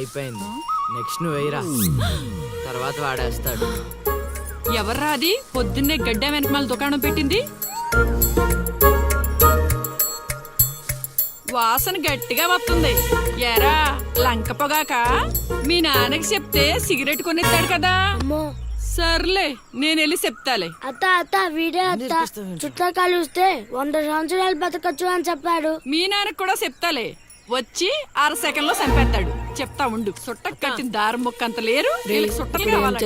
అయిపోయింది. నెక్స్ట్ నువ్వు వేయరా, తర్వాత వాడేస్తాడు. ఎవర్రా అది పొద్దున్నే గడ్డ వెనకమాల దుకాణం పెట్టింది? వాసన గట్టిగా వస్తుంది. ఎరా లంక పొగాక? మీ నాన్నకి చెప్తే సిగరెట్ కొనిస్తాడు కదా. సర్లే నేను వెళ్ళి చెప్తాలే. అత్త అత్త వీడే అత్త చుట్టాలు చూస్తే 100 సంవత్సరాలు బతకచ్చు అని చెప్పాడు. మీ నాన్నకి కూడా చెప్తాలే, వచ్చి 6 సెకండ్లో చంపేస్తాడు. చెప్తా ఉండు. సుట్ట కట్టిన దారం ముక్క అంత లేరు, సుట్టలు కావాలి.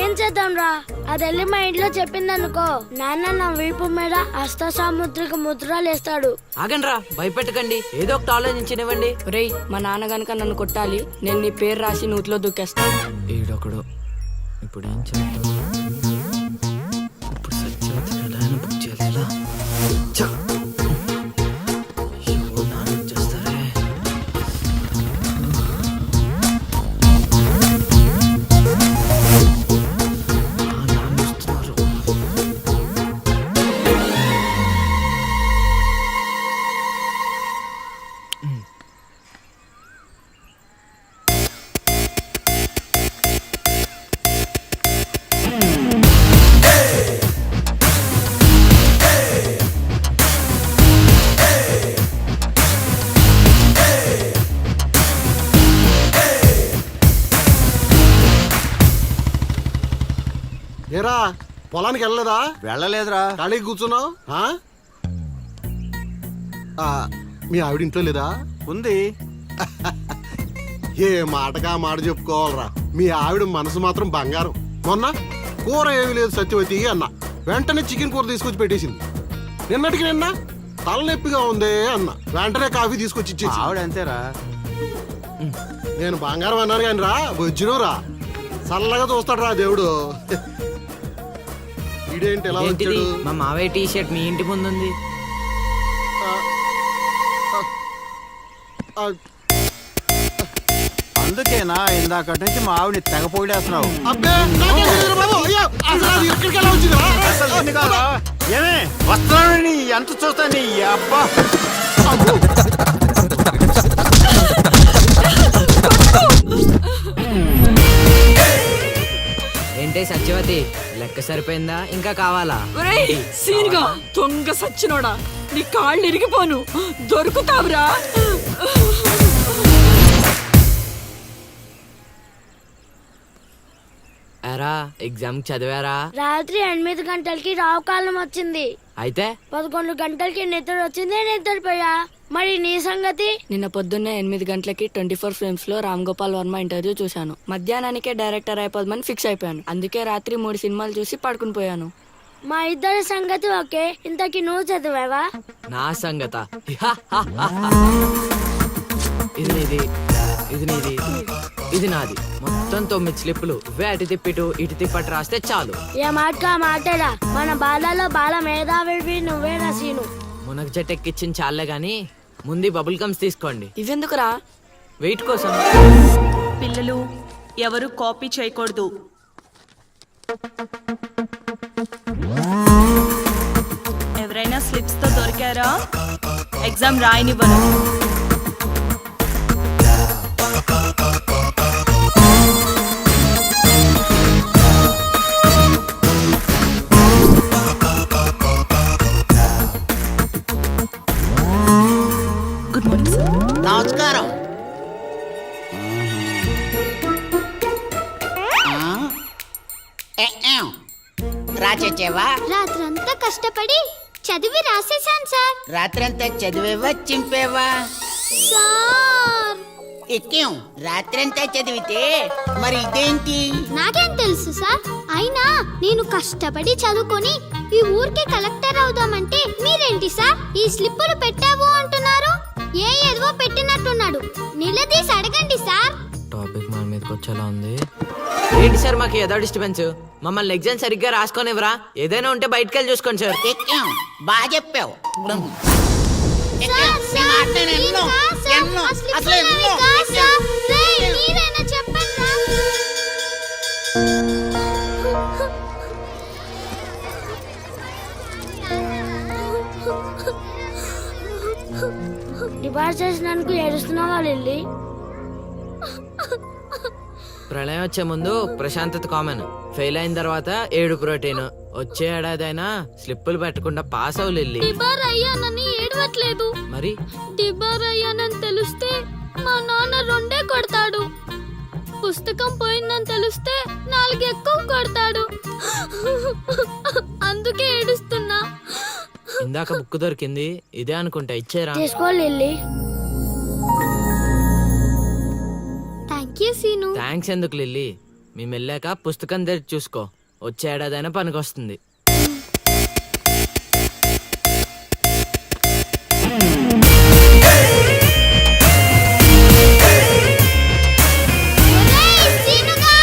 ఏం చేద్దాం రా? అది వెళ్ళి మా ఇంట్లో చెప్పింది అనుకో, నాన్న నా వీపు మీద హస్త సాముద్రిక ముద్రలు వేస్తాడు. ఆగండ్రా, భయపెట్టకండి, ఏదో ఒకటి ఆలోచించనివ్వండి. రేయ్, మా నాన్న గనక నన్ను కొట్టాలి, నేను నీ పేరు రాసి నూతిలో దూకేస్తాను. ఈడొకడు ఇప్పుడు ఏం చేద్దాం? ఇప్పుడు సత్యవతి ఎలా అయినా బుక్ చేయాలి. ఎలా? చ్చ! అయ్యో, నాన్న వచ్చేస్తారే. నాన్న వస్తున్నారు. ఏరా పొలానికి వెళ్ళలేదా? వెళ్ళలేదురా. ఖాళీ కూర్చున్నావు? మీ ఆవిడ ఇంట్లో లేదా? ఉంది. ఏ మాటగా మాట చెప్పుకోవాలరా, మీ ఆవిడ మనసు మాత్రం బంగారం. మొన్న కూర ఏమీ లేదు సత్యవతి అన్న, వెంటనే చికెన్ కూర తీసుకొచ్చి పెట్టేసింది. నిన్నటికి నిన్న తలనొప్పిగా ఉంది అన్న, వెంటనే కాఫీ తీసుకొచ్చి ఇచ్చేసి. ఆవిడ అంతేరా. నేను బంగారం అన్నాను కానీ రా బొజ్జును రా, చల్లగా చూస్తాడు రా దేవుడు. ఇదేంటి ఎలా ఏంటిది? వచ్చాడు? మా మావయ్య టీ షర్ట్ మీ ఇంటి ముందు ఉంది. అందుకేనా ఇందాక నుంచి మా ఆవిడ తెగ పోయిడేస్తున్నావు. అబ్బే, నాకేం తెలియదు బాబు. అయ్యో, అసలు అది ఇక్కడికి ఎలా వచ్చిందిరా? ఏమే వస్తున్నాను, ఎంత చూస్తాను అబ్బా. ఏంటే సత్యవతి, లెక్క సరిపోయిందా? ఇంకా కావాలా? సీన్గా దొంగ సచ్చినోడా, నీ కాళ్ళు ఇరిగిపోను, దొరుకుతావురా. ఎరా ఎగ్జామ్ చదివారా? రాత్రి 8 గంటలకి రావు కాలం వచ్చింది. అయితే 11 గంటలకి నిద్ర వచ్చింది, నిద్రపోయా. మరి నీ సంగతి? నిన్న పొద్దున్నే 8 గంటలకి 24 ఫ్రేమ్స్ లో రామ్ గోపాల్ వర్మ ఇంటర్వ్యూ చూశాను. మధ్యాహ్నానికే డైరెక్టర్ అయిపోదామని ఫిక్స్ అయిపోయాను. అందుకే రాత్రి 3 సినిమాలు చూసి పడుకుని పోయాను. మా ఇద్దరి సంగతి ఓకే. ఇంతకి నువ్వు చదివావా? నా సంగత ఇది నీది, ఇది నీది, ఇది నాది. మొత్తం 9 స్లిప్పులు. అటు తిప్పిటు ఇటు తిప్పటి రాస్తే చాలు. ఏ మాట మాటడా, మన బాలలో బాల మేధావి నువ్వే రసీను. మునగ చెట్టు ఎక్కిచ్చిన చాలే గాని ముందు బబుల్ గమ్స్ తీసుకోండి. ఇవెందుకురా? వెయిట్ కోసం. పిల్లలు ఎవరు కాపీ చేయకూడదు. ఎవరైనా స్లిప్స్ తో దొరికారా? ఎగ్జామ్ రాయనివ్వను. Good morning sir. నమస్కారం. రాచేవా? రాత్రంతా కష్టపడి చదివి రాసేసాను సార్. రాత్రంతా చదివేవా చింపేవా? సార్ ఎక్కేం రాత్రంతా చదివితే మరి ఇదేంటి? నాకేం తెలుసు సార్. అయినా నేను కష్టపడి చదువుకొని ఈ ఊరికి కలెక్టర్ అవుదామంటే మీరేంటి సార్ ఈ స్లిప్పులు పెట్టావు అంటున్నారు? ఏదో పెట్టినట్టున్నాడు. నిలదీసి అడగండి సార్. టాపిక్ మన మీదకి వచ్చేలా ఉంది. ఏంటి సార్ మాకు ఏదో డిస్టర్బెన్స్? మమ్మల్ని ఎగ్జామ్ సరిగ్గా రాసుకొనివ్వరా? ఏదైనా ఉంటే బయటకు వెళ్ళి చూసుకోండి సార్. ఎక్కేం బాగా చెప్పావు. డిపార్ట్ చేసినందుకు ఏడుస్తున్నావా లిల్లీ? ప్రళయం వచ్చే ముందు ప్రశాంతత కామన్, ఫెయిల్ అయిన తర్వాత 7 ప్రోటీన్. వచ్చే ఏడాదైనా స్లిప్పులు పెట్టకుండా పాస్ అవ్వు లిల్లీ. డిబార్ అయ్యానని ఏడవట్లేదు. మరి డిబార్ అయ్యానని తెలిస్తే మా నాన్న 2 కొడతాడు. పుస్తకం పోయిందని తెలిస్తే 4 ఎక్కువ కొడతాడు. అందుకే ఏడుస్తున్నా. ఇందాక బుక్ దొరికింది, ఇదే అనుకుంటా, ఇచ్చేరా. తీసుకో Lily. Thank you Seenu. Thanks ఎందుకు లిల్లీ, మేము వెళ్ళాక పుస్తకం తెరిచి చూసుకో, వచ్చే ఏడాదైనా పనికొస్తుంది. ఒరేయ్ సీనుగా!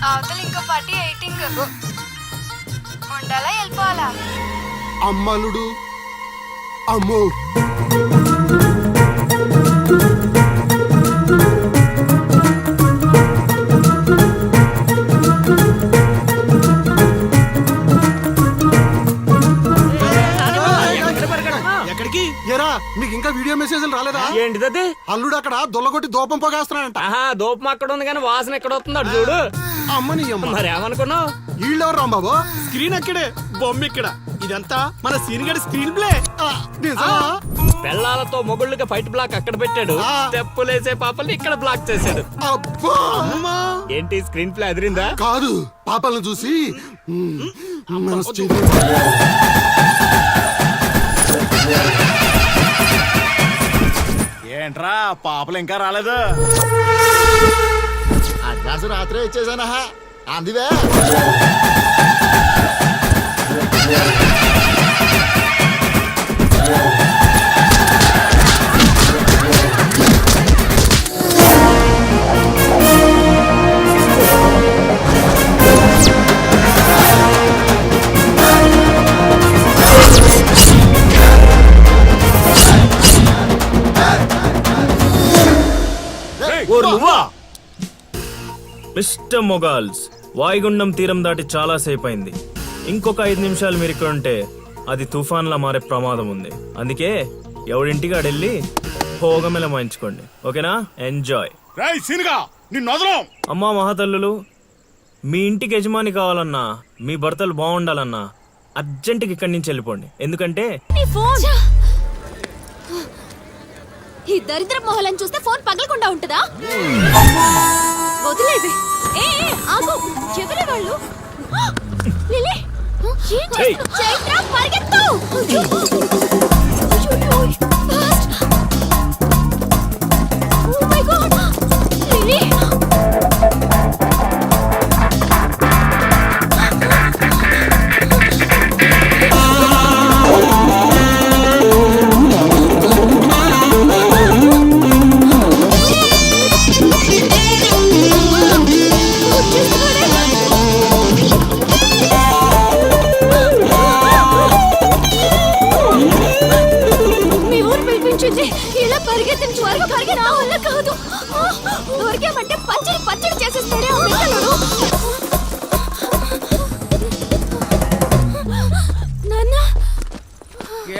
అవతల ఇంకో పార్టీ ఎయిటింగ్ ఉండాలా వెళ్ళిపోవాలా? అమ్మలుడు అమ్మో. ఎక్కడికి? ఏరా మీకు ఇంకా వీడియో మెసేజ్లు రాలేదా? ఏంటిది? అల్లుడు అక్కడ దొల్లగొట్టి దూపం పోగేస్తున్నాడంట. ఆహా, దూపం అక్కడ ఉంది కానీ వాసన ఎక్కడ వస్తుంది అటు చూడు. అమ్మని అమ్మ. మరి ఏమనుకున్నావు? వీళ్ళెవరు రాంబాబు? స్క్రీన్ అక్కడే, బొమ్మ ఇక్కడ. ఇదంతా మన సీన్ గడి స్క్రీన్ ప్లే. నిజమా? పెళ్ళాలతో మొగుళ్ళుగా ఫైట్ బ్లాక్ అక్కడ పెట్టాడు, స్టెప్పులేసే పాపల్ని ఇక్కడ బ్లాక్ చేశాడు. అబ్బా! ఏంటి స్క్రీన్ ప్లే అదిరిందా? కాదు, పాపలను చూసి మనసు చెంది. ఏంట్రా పాపలు ఇంకా రాలేదు? అడ్వాన్స్ రాత్రే ఇచ్చేసానా అందువే. మిస్టర్ మొగాల్స్, వాయుగుండం తీరం దాటి చాలా సేపు అయింది. ఇంకొక 5 నిమిషాలు మీరు ఇక్కడ ఉంటే అది తుఫాన్లా మారే ప్రమాదం ఉంది. అందుకే ఎవడింటికి ఆడెళ్ళి భోగమెల మాయించుకోండి, ఓకేనా? ఎంజాయ్. అమ్మా మహాతల్లులు, మీ ఇంటికి యజమాని కావాలన్నా, మీ భర్తలు బాగుండాలన్నా అర్జెంటుకి ఇక్కడి నుంచి వెళ్ళిపోండి. ఎందుకంటే ఈ దరిద్ర మొహలను చూస్తే ఫోన్ పగలకుండా ఉంటుందా? వదిలేది. ఆగు, ఎవరి వాళ్ళు? లిలీ, చైత్ర పరిగెత్తు. Oh my God! లిలీ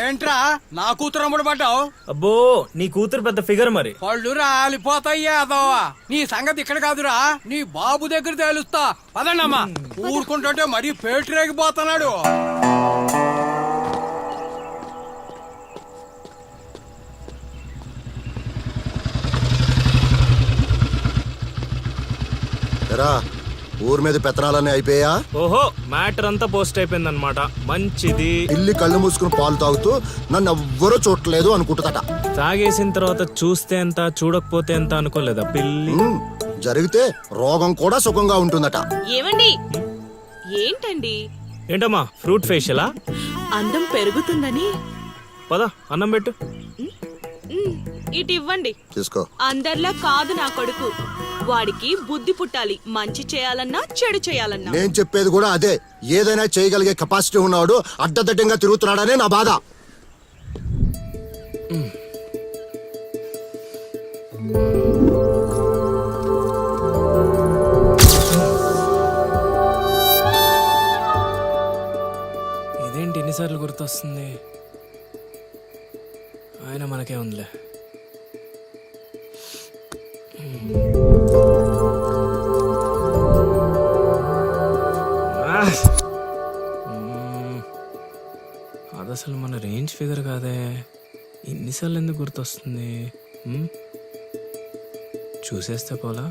ఏంట్రా నా కూతురు అమ్ముడు పడ్డావు? అబ్బో నీ కూతురు పెద్ద ఫిగర్ మరి. పళ్ళు రాలిపోతాయ్యా అదోవా. నీ సంగతి ఇక్కడ కాదురా, నీ బాబు దగ్గర తేలుస్తా. పదండమ్మా. ఊరుకుంటుంటే మరీ పేటరేగిపోతున్నాడు. ఎరా ఊరి మీద పెత్తనాలన్నీ అయిపోయా? ఓహో మ్యాటర్ అంతా పోస్ట్ అయిపోయింది అనమాట. మంచిది. ఇల్లి కళ్ళు మూసుకుని పాలు తాగుతూ నన్ను ఎవ్వరూ చూడలేదు అనుకుంటుందట. తాగేసిన తర్వాత చూస్తే ఎంత చూడకపోతే ఎంత అనుకోలేదా పిల్లి? జరిగితే రోగం కూడా సుఖంగా ఉంటుందట. ఏమండి ఏంటండి ఏంటమ్మా ఫ్రూట్ ఫేషియలా? అందం పెరుగుతుందని పద అన్నం పెట్టు. ఇటు ఇవ్వండి. తీసుకో. అందరిలా కాదు నా కొడుకు. వాడికి బుద్ధి పుట్టాలి, మంచి చేయాలన్నా చెడు చేయాలన్నా. నేను చెప్పేది కూడా అదే. ఏదైనా చేయగలిగే కెపాసిటీ ఉన్నవాడు అడ్డదడ్డంగా తిరుగుతున్నాడనే నా బాధ. ఇదేంటి ఎన్నిసార్లు గుర్తొస్తుంది? ఆయన మనకే ఉందిలే. అది అసలు మన రేంజ్ ఫిగర్ కాదే. ఇన్నిసార్లు ఎందుకు గుర్తొస్తుంది? చూసేస్తే పోలా.